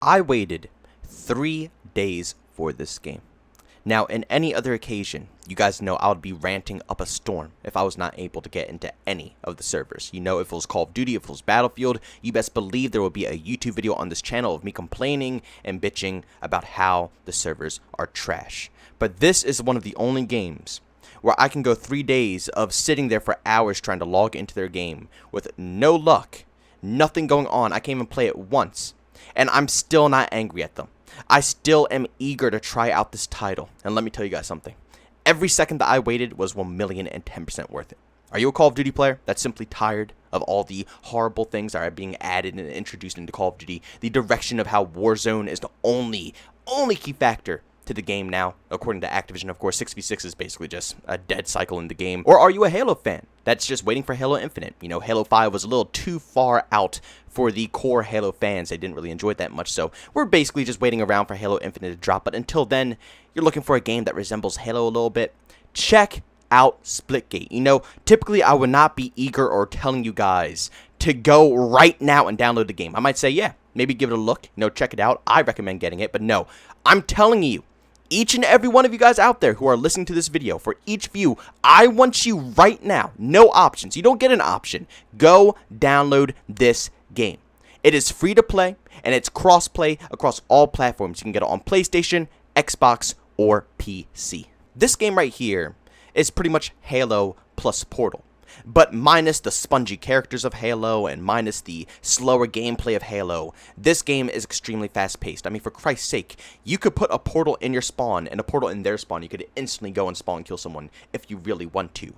I waited 3 days for this game. Now, in any other occasion, you guys know I would be ranting up a storm if I was not able to get into any of the servers. You know, if it was Call of Duty, if it was Battlefield, you best believe there will be a YouTube video on this channel of me complaining and bitching about how the servers are trash. But this is one of the only games where I can go 3 days of sitting there for hours trying to log into their game with no luck, nothing going on. I can't even play it once, and I'm still not angry at them. I still am eager to try out this title, and let me tell you guys something. Every second that I waited was 1,010% worth it. Are you a Call of Duty player that's simply tired of all the horrible things that are being added and introduced into Call of Duty? The direction of how Warzone is the only key factor to the game now, according to Activision. Of course, 6v6 is basically just a dead cycle in the game. Or are you a Halo fan that's just waiting for Halo Infinite? You know, Halo 5 was a little too far out for the core Halo fans. They didn't really enjoy it that much, so we're basically just waiting around for Halo Infinite to drop. But until then, you're looking for a game that resembles Halo a little bit. Check out Splitgate. You know, typically I would not be eager or telling you guys to go right now and download the game. I might say, yeah, maybe give it a look, you know, check it out. I recommend getting it, but no, I'm telling you, each and every one of you guys out there who are listening to this video, for each view, I want you right now, no options. You don't get an option. Go download this game. It is free to play, and it's cross-play across all platforms. You can get it on PlayStation, Xbox, or PC. This game right here is pretty much Halo plus Portal, but minus the spongy characters of Halo and minus the slower gameplay of Halo. This game is extremely fast-paced. I mean, for Christ's sake, you could put a portal in your spawn and a portal in their spawn. You could instantly go and spawn and kill someone if you really want to.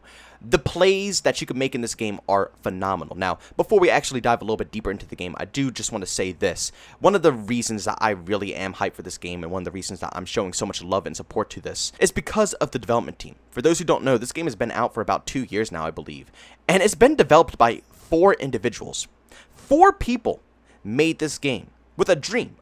The plays that you can make in this game are phenomenal. Now, before we actually dive a little bit deeper into the game, I do just want to say this. One of the reasons that I really am hyped for this game, and one of the reasons that I'm showing so much love and support to this, is because of the development team. For those who don't know, this game has been out for about 2 years now, I believe, and it's been developed by 4 individuals. 4 people made this game with a dream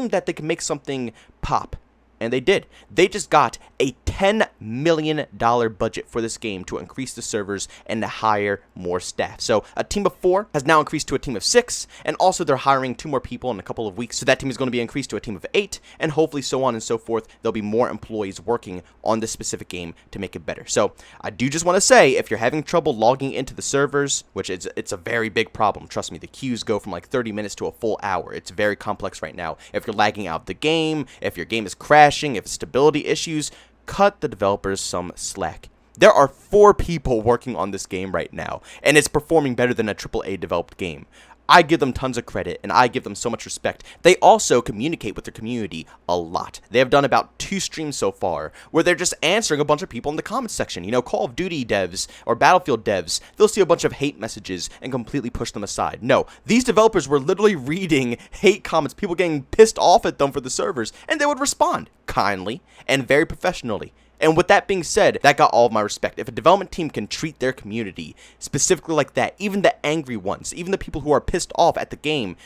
that they can make something pop. And they did. They just got a $10 million budget for this game to increase the servers and to hire more staff. So a team of 4 has now increased to a team of 6, and also they're hiring 2 more people in a couple of weeks. So that team is going to be increased to a team of 8, and hopefully so on and so forth. There'll be more employees working on this specific game to make it better. So I do just want to say, if you're having trouble logging into the servers, which it's a very big problem, trust me, the queues go from like 30 minutes to a full hour. It's very complex right now. If you're lagging out the game, if your game is crashing, if stability issues, cut the developers some slack. There are 4 people working on this game right now, and it's performing better than a AAA developed game. I give them tons of credit, and I give them so much respect. They also communicate with their community a lot. They have done about 2 streams so far, where they're just answering a bunch of people in the comments section. You know, Call of Duty devs or Battlefield devs, they'll see a bunch of hate messages and completely push them aside. No, these developers were literally reading hate comments, people getting pissed off at them for the servers, and they would respond kindly and very professionally. And with that being said, that got all of my respect. If a development team can treat their community specifically like that, even the angry ones, even the people who are pissed off at the game,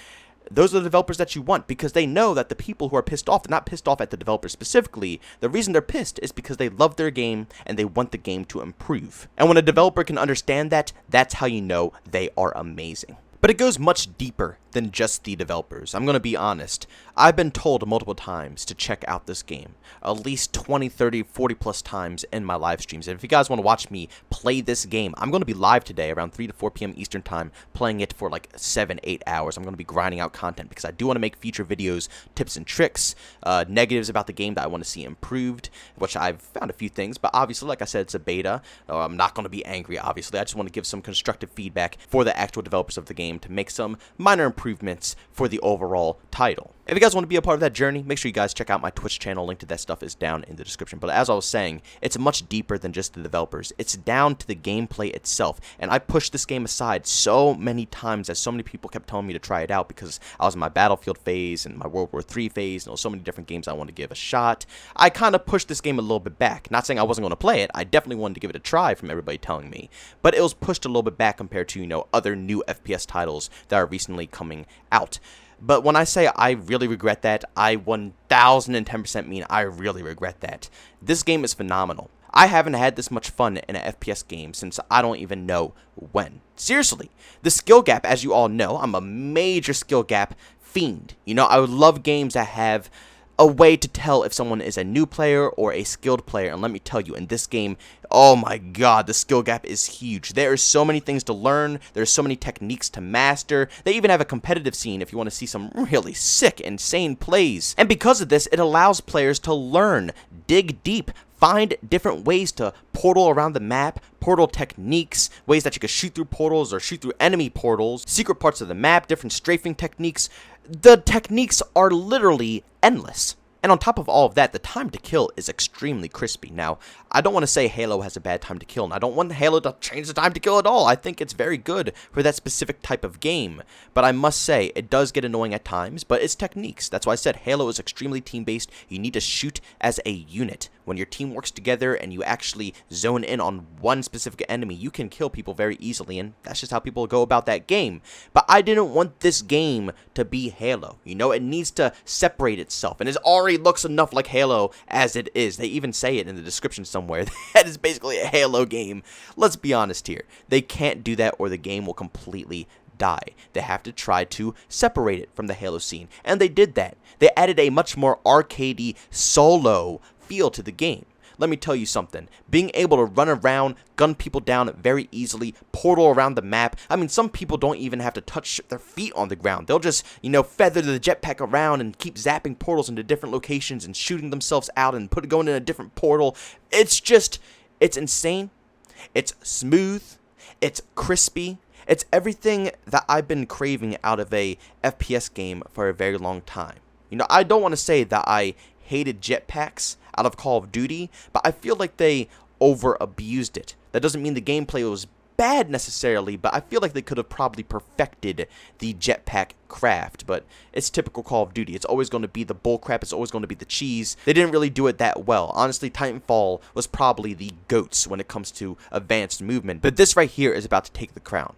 those are the developers that you want, because they know that the people who are pissed off, they're not pissed off at the developers specifically. The reason they're pissed is because they love their game and they want the game to improve. And when a developer can understand that, that's how you know they are amazing. But it goes much deeper than just the developers. I'm going to be honest. I've been told multiple times to check out this game. At least 20, 30, 40 plus times in my live streams. And if you guys want to watch me play this game, I'm going to be live today around 3 to 4 p.m. Eastern time, playing it for like 7, 8 hours. I'm going to be grinding out content because I do want to make future videos, tips and tricks, negatives about the game that I want to see improved, which I've found a few things. But obviously, like I said, it's a beta. I'm not going to be angry, obviously. I just want to give some constructive feedback for the actual developers of the game to make some minor improvements for the overall title. If you guys want to be a part of that journey, make sure you guys check out my Twitch channel. Link to that stuff is down in the description. But as I was saying, it's much deeper than just the developers. It's down to the gameplay itself. And I pushed this game aside so many times as so many people kept telling me to try it out because I was in my Battlefield phase and my World War III phase, and there were so many different games I wanted to give a shot. I kind of pushed this game a little bit back. Not saying I wasn't going to play it. I definitely wanted to give it a try from everybody telling me. But it was pushed a little bit back compared to, you know, other new FPS titles that are recently coming out. But when I say I really regret that, I 1010% mean I really regret that. This game is phenomenal. I haven't had this much fun in an FPS game since I don't even know when. Seriously, the skill gap, as you all know, I'm a major skill gap fiend. You know, I would love games that have a way to tell if someone is a new player or a skilled player. And let me tell you, in this game, oh my god, the skill gap is huge. There are so many things to learn. There's so many techniques to master. They even have a competitive scene if you want to see some really sick, insane plays. And because of this, it allows players to learn, dig deep, find different ways to portal around the map, portal techniques, ways that you can shoot through portals or shoot through enemy portals, secret parts of the map, different strafing techniques. The techniques are literally endless. And on top of all of that, the time to kill is extremely crispy. Now, I don't want to say Halo has a bad time to kill, and I don't want Halo to change the time to kill at all. I think it's very good for that specific type of game. But I must say, it does get annoying at times, but it's techniques. That's why I said Halo is extremely team-based. You need to shoot as a unit. When your team works together and you actually zone in on one specific enemy, you can kill people very easily, and that's just how people go about that game. But I didn't want this game to be Halo. You know, it needs to separate itself, and it already looks enough like Halo as it is. They even say it in the description somewhere. That is basically a Halo game. Let's be honest here. They can't do that or the game will completely die. They have to try to separate it from the Halo scene, and they did that. They added a much more arcadey solo feel to the game. Let me tell you something. Being able to run around, gun people down very easily, portal around the map. I mean, some people don't even have to touch their feet on the ground. They'll just, you know, feather the jetpack around and keep zapping portals into different locations and shooting themselves out and going in a different portal. It's insane. It's smooth. It's crispy. It's everything that I've been craving out of a FPS game for a very long time. You know, I don't want to say that I hated jetpacks out of Call of Duty, but I feel like they over-abused it. That doesn't mean the gameplay was bad necessarily, but I feel like they could have probably perfected the jetpack craft, but it's typical Call of Duty. It's always going to be the bullcrap, it's always going to be the cheese. They didn't really do it that well. Honestly, Titanfall was probably the GOATs when it comes to advanced movement, but this right here is about to take the crown.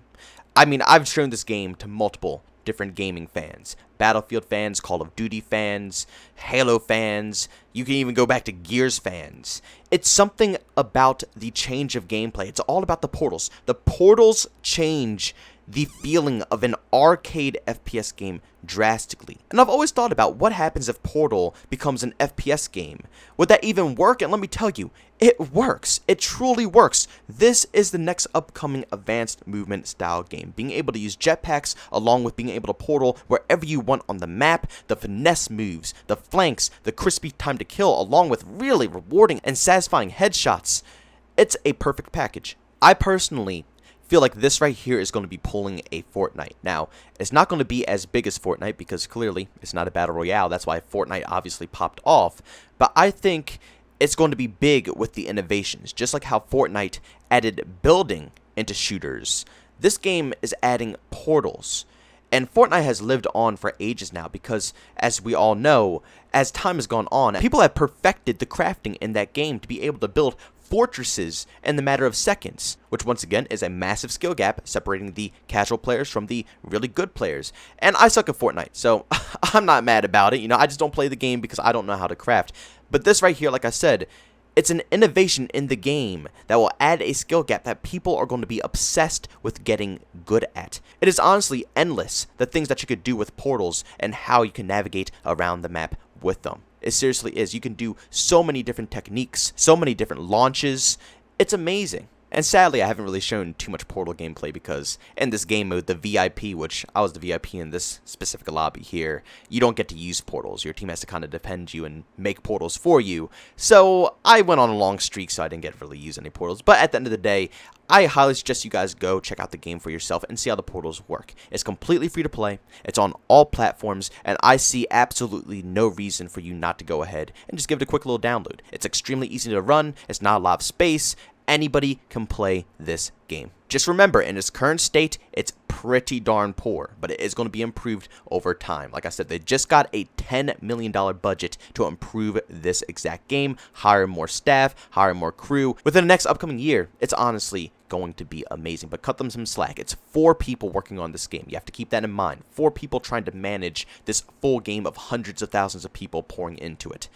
I mean, I've shown this game to multiple different gaming fans. Battlefield fans, Call of Duty fans, Halo fans, you can even go back to Gears fans. It's something about the change of gameplay. It's all about the portals. The portals change the feeling of an arcade FPS game drastically. And I've always thought about what happens if Portal becomes an FPS game. Would that even work? And let me tell you, it works. It truly works. This is the next upcoming advanced movement style game. Being able to use jetpacks along with being able to portal wherever you want on the map, the finesse moves, the flanks, the crispy time to kill, along with really rewarding and satisfying headshots. It's a perfect package. I personally feel like this right here is going to be pulling a Fortnite. Now, it's not going to be as big as Fortnite because clearly it's not a battle royale. That's why Fortnite obviously popped off. But I think it's going to be big with the innovations. Just like how Fortnite added building into shooters, this game is adding portals. And Fortnite has lived on for ages now because, as we all know, as time has gone on, people have perfected the crafting in that game to be able to build fortresses in the matter of seconds, which once again is a massive skill gap separating the casual players from the really good players. And I suck at Fortnite, so I'm not mad about it. You know, I just don't play the game because I don't know how to craft. But this right here, like I said, it's an innovation in the game that will add a skill gap that people are going to be obsessed with getting good at. It is honestly endless, the things that you could do with portals and how you can navigate around the map with them. It seriously is. You can do so many different techniques, so many different launches. It's amazing. And sadly, I haven't really shown too much Portal gameplay because in this game mode, the VIP, which I was the VIP in this specific lobby here, you don't get to use portals. Your team has to kind of defend you and make portals for you. So I went on a long streak, so I didn't get to really use any portals. But at the end of the day, I highly suggest you guys go check out the game for yourself and see how the portals work. It's completely free to play, it's on all platforms, and I see absolutely no reason for you not to go ahead and just give it a quick little download. It's extremely easy to run, it's not a lot of space, anybody can play this game. Just remember, in its current state, it's pretty darn poor, but it is going to be improved over time. Like I said, they just got a $10 million budget to improve this exact game, hire more staff, hire more crew. Within the next upcoming year, it's honestly going to be amazing, but cut them some slack. It's 4 people working on this game. You have to keep that in mind. 4 people trying to manage this full game of hundreds of thousands of people pouring into it.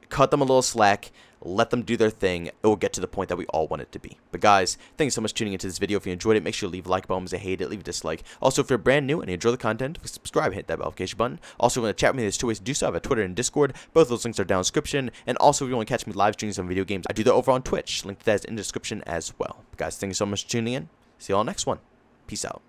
cut them a little slack, let them do their thing. It will get to the point that we all want it to be. But guys, thanks so much for tuning into this video. If you enjoyed it, make sure to leave a like button. If you hate it, leave a dislike. Also, if you're brand new and you enjoy the content, subscribe and hit that notification button. Also, if you want to chat with me, there's 2 ways to do so. I have a Twitter and Discord. Both those links are down in the description. And also, if you want to catch me live streams on video games, I do that over on Twitch. Link to that is in the description as well. But guys, thank you so much for tuning in. See you all next one. Peace out.